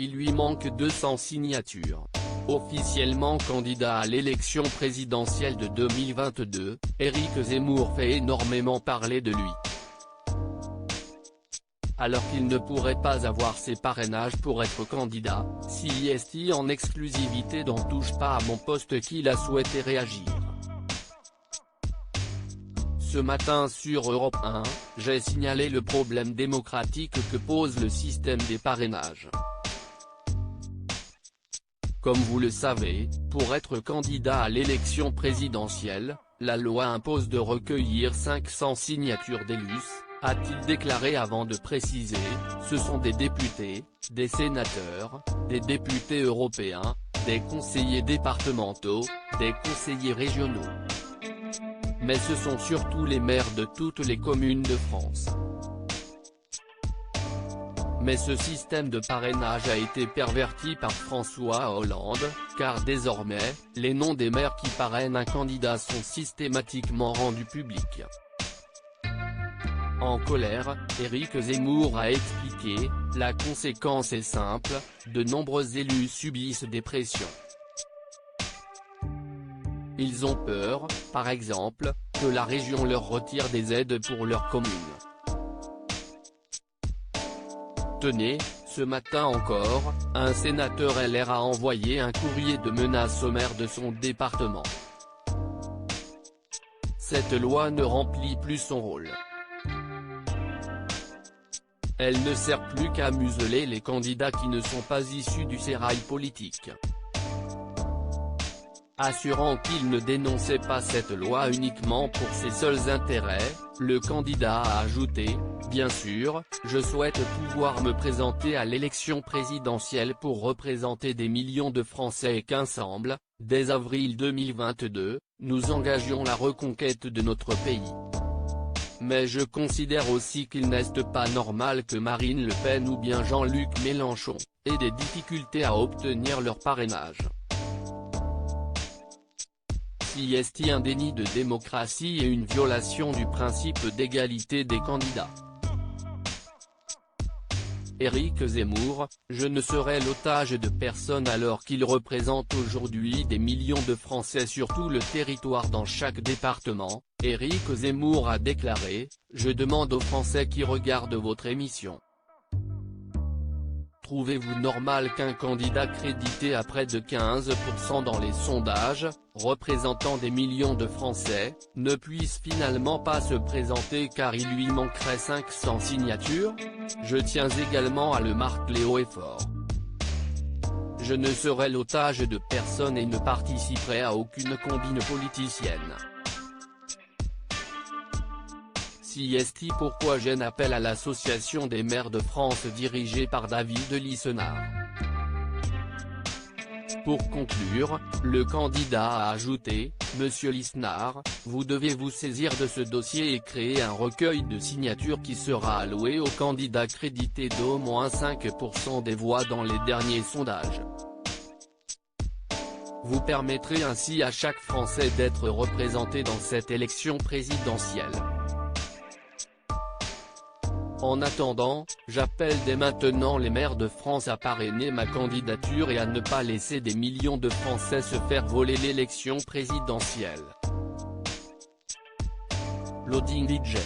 Il lui manque 200 signatures. Officiellement candidat à l'élection présidentielle de 2022, Éric Zemmour fait énormément parler de lui. Alors qu'il ne pourrait pas avoir ses parrainages pour être candidat, CIST en exclusivité dans Touche pas à mon poste qu'il a souhaité réagir. Ce matin sur Europe 1, j'ai signalé le problème démocratique que pose le système des parrainages. Comme vous le savez, pour être candidat à l'élection présidentielle, la loi impose de recueillir 500 signatures d'élus, a-t-il déclaré avant de préciser, ce sont des députés, des sénateurs, des députés européens, des conseillers départementaux, des conseillers régionaux. Mais ce sont surtout les maires de toutes les communes de France. Mais ce système de parrainage a été perverti par François Hollande, car désormais, les noms des maires qui parrainent un candidat sont systématiquement rendus publics. En colère, Éric Zemmour a expliqué, la conséquence est simple, de nombreux élus subissent des pressions. Ils ont peur, par exemple, que la région leur retire des aides pour leur commune. Tenez, ce matin encore, un sénateur LR a envoyé un courrier de menace au maire de son département. Cette loi ne remplit plus son rôle. Elle ne sert plus qu'à museler les candidats qui ne sont pas issus du sérail politique. Assurant qu'il ne dénonçait pas cette loi uniquement pour ses seuls intérêts, le candidat a ajouté, « Bien sûr, je souhaite pouvoir me présenter à l'élection présidentielle pour représenter des millions de Français et qu'ensemble, dès avril 2022, nous engagions la reconquête de notre pays. Mais je considère aussi qu'il n'est pas normal que Marine Le Pen ou bien Jean-Luc Mélenchon aient des difficultés à obtenir leur parrainage. CIST un déni de démocratie et une violation du principe d'égalité des candidats. Éric Zemmour, je ne serai l'otage de personne alors qu'il représente aujourd'hui des millions de Français sur tout le territoire dans chaque département. Éric Zemmour a déclaré, je demande aux Français qui regardent votre émission. Trouvez-vous normal qu'un candidat crédité à près de 15% dans les sondages, représentant des millions de Français, ne puisse finalement pas se présenter car il lui manquerait 500 signatures? Je tiens également à le marteler haut et fort. Je ne serai l'otage de personne et ne participerai à aucune combine politicienne. CIST pourquoi j'en appelle à l'Association des maires de France dirigée par David Lisnard. Pour conclure, le candidat a ajouté, Monsieur Lisnard, vous devez vous saisir de ce dossier et créer un recueil de signatures qui sera alloué aux candidats crédités d'au moins 5% des voix dans les derniers sondages. Vous permettrez ainsi à chaque Français d'être représenté dans cette élection présidentielle. En attendant, j'appelle dès maintenant les maires de France à parrainer ma candidature et à ne pas laisser des millions de Français se faire voler l'élection présidentielle. Loading DJ.